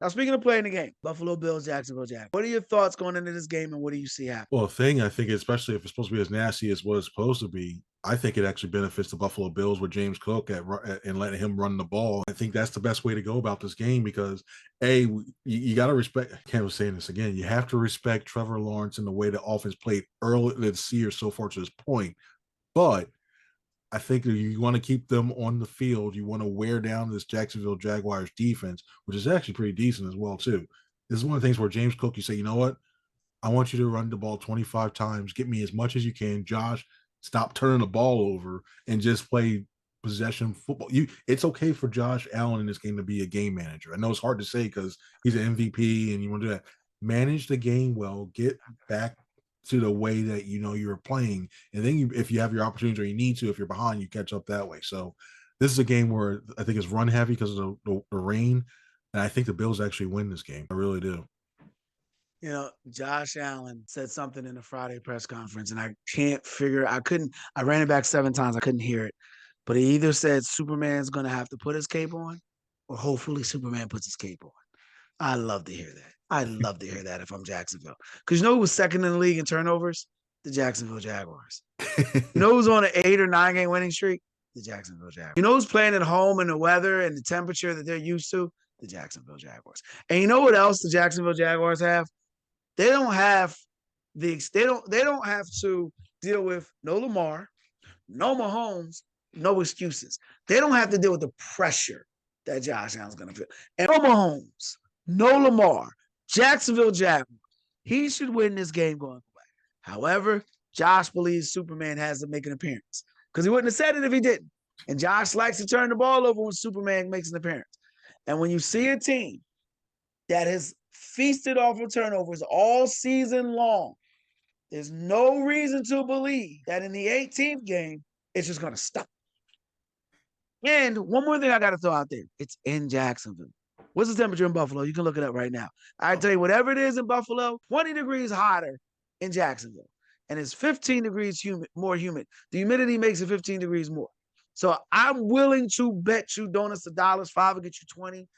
Now, speaking of playing the game, Buffalo Bills, Jacksonville Jaguars. What are your thoughts going into this game, and what do you see happen? Well, I think, especially if it's supposed to be as nasty as what it's supposed to be, I think it actually benefits the Buffalo Bills with James Cook and letting him run the ball. I think that's the best way to go about this game because, you got to respect. I can't saying this again. You have to respect Trevor Lawrence and the way the offense played early this year so far to this point. But I think that you want to keep them on the field. You want to wear down this Jacksonville Jaguars defense, which is actually pretty decent as well too. This is one of the things where James Cook, you say, you know what? I want you to run the ball 25 times. Get me as much as you can. Josh, stop turning the ball over and just play possession football. It's okay for Josh Allen in this game to be a game manager. I know it's hard to say because he's an MVP and you want to do that. Manage the game well. Get back to the way that you know you're playing, and then if you have your opportunities or you need to, if you're behind, you catch up that way. So this is a game where I think it's run heavy because of the rain, and I think the Bills actually win this game. I really do. Josh Allen said something in the Friday press conference, and I ran it back 7 times. I couldn't hear it. But he either said Superman's going to have to put his cape on, or hopefully Superman puts his cape on. I love to hear that. I love to hear that if I'm Jacksonville. Because you know who was second in the league in turnovers? The Jacksonville Jaguars. You know who's on an 8 or 9 game winning streak? The Jacksonville Jaguars. You know who's playing at home in the weather and the temperature that they're used to? The Jacksonville Jaguars. And you know what else the Jacksonville Jaguars have? They don't have they don't have to deal with no Lamar, no Mahomes, no excuses. They don't have to deal with the pressure that Josh Allen's going to feel. And no Mahomes, no Lamar, Jacksonville Jaguars. He should win this game going away. However, Josh believes Superman has to make an appearance because he wouldn't have said it if he didn't. And Josh likes to turn the ball over when Superman makes an appearance. And when you see a team that has feasted off of turnovers all season long, there's no reason to believe that in the 18th game, it's just going to stop. And one more thing I got to throw out there. It's in Jacksonville. What's the temperature in Buffalo? You can look it up right now. I tell you, whatever it is in Buffalo, 20 degrees hotter in Jacksonville. And it's 15 degrees more humid. The humidity makes it 15 degrees more. So I'm willing to bet you donuts to dollars, $5 will get you 20,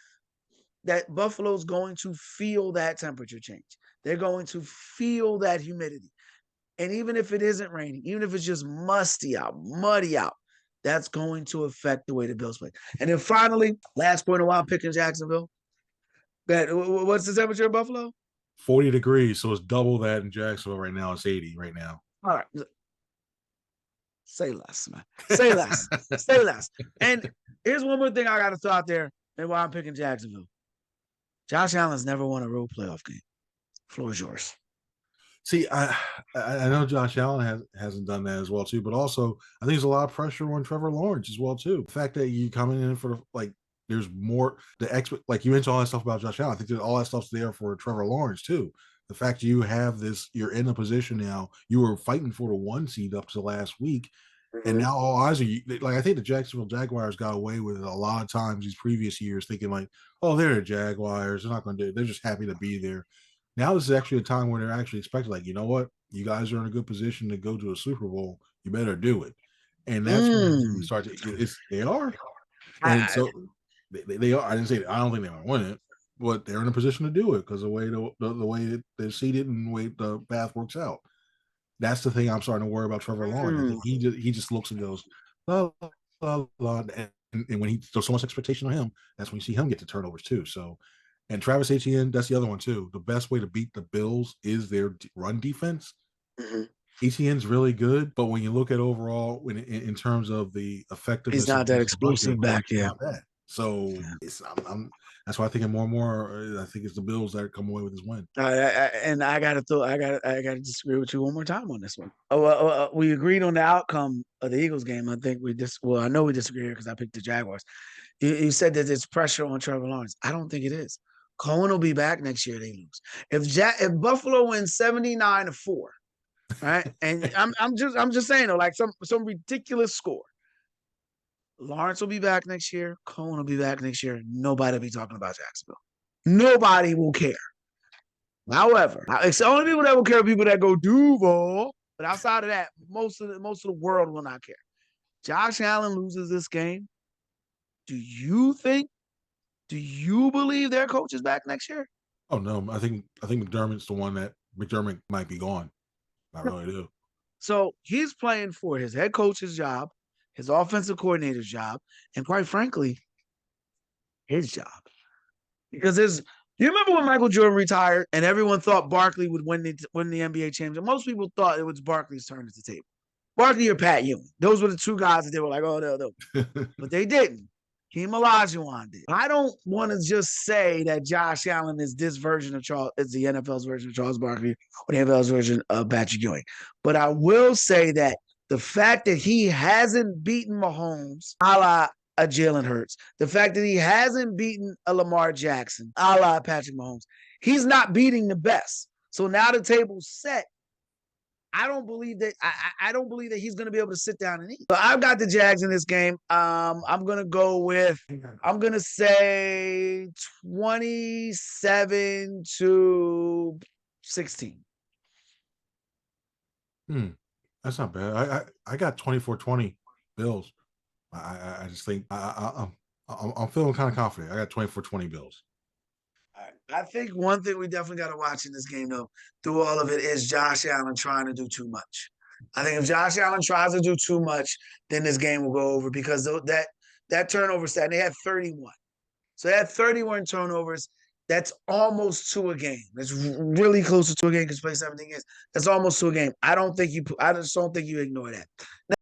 that Buffalo's going to feel that temperature change. They're going to feel that humidity. And even if it isn't raining, even if it's just musty out, muddy out, that's going to affect the way the Bills play. And then finally, last point of why I'm picking Jacksonville. What's the temperature in Buffalo? 40 degrees, so it's double that in Jacksonville right now. It's 80 right now. All right. Say less, man. Say less. Say less. And here's one more thing I got to throw out there and why I'm picking Jacksonville. Josh Allen's never won a road playoff game. Floor is yours. See, I know Josh Allen hasn't done that as well too, but also I think there's a lot of pressure on Trevor Lawrence as well too. The fact that you coming in for there's more like you mentioned all that stuff about Josh Allen. I think that all that stuff's there for Trevor Lawrence too. The fact you have this, you're in a position now. You were fighting for the 1 seed up to last week, and now all eyes are like. I think the Jacksonville Jaguars got away with it a lot of times these previous years, thinking like, "Oh, they're the Jaguars. They're not going to do it. They're just happy to be there." Now this is actually a time where they're actually expected, like, you know what? You guys are in a good position to go to a Super Bowl. You better do it. And that's when you start to they are. And so they are. I didn't say I don't think they want to win it, but they're in a position to do it because the way the way they're seated and the way the path works out. That's the thing I'm starting to worry about Trevor Lawrence. I think he just looks and goes, la, la, la, and when there's so much expectation on him, that's when you see him get the turnovers too. So and Travis Etienne, that's the other one too. The best way to beat the Bills is their run defense. Etienne's really good, but when you look at overall, in terms of the effectiveness, he's not that explosive back there. So that's why I think more and more. I think it's the Bills that come away with this win. And I gotta disagree with you one more time on this one. We agreed on the outcome of the Eagles game. I think I know we disagree because I picked the Jaguars. You said that there's pressure on Trevor Lawrence. I don't think it is. Cohen will be back next year. They lose. If Buffalo wins 79-4, right? And I'm just saying though, like some ridiculous score. Lawrence will be back next year. Cohen will be back next year. Nobody will be talking about Jacksonville. Nobody will care. However, it's the only people that will care are people that go Duval. But outside of that, most of the world will not care. Josh Allen loses this game. Do you think Do you believe their coach is back next year? Oh no, I think McDermott's the one that McDermott might be gone. I really do. So he's playing for his head coach's job, his offensive coordinator's job, and quite frankly, his job. Because you remember when Michael Jordan retired and everyone thought Barkley would win the NBA championship? Most people thought it was Barkley's turn at the table. Barkley or Pat Ewing. Those were the two guys that they were like, oh, no. But they didn't. Hakeem Olajuwon did. I don't want to just say that Josh Allen is this version of Charles, is the NFL's version of Charles Barkley or the NFL's version of Patrick Ewing. But I will say that the fact that he hasn't beaten Mahomes, a la a Jalen Hurts, the fact that he hasn't beaten a Lamar Jackson, a la Patrick Mahomes, he's not beating the best. So now the table's set. I don't believe that. I don't believe that he's going to be able to sit down and eat. So I've got the Jags in this game. I'm going to go with. I'm going to say 27-16. That's not bad. I got 24-20 Bills. I just think I'm feeling kind of confident. I got 24-20 Bills. I think one thing we definitely got to watch in this game, though, through all of it, is Josh Allen trying to do too much. I think if Josh Allen tries to do too much, then this game will go over because that turnover stat, they had 31. So they had 31 turnovers. That's almost to a game. That's really close to a game because play 17 games. That's almost to a game. I just don't think you ignore that.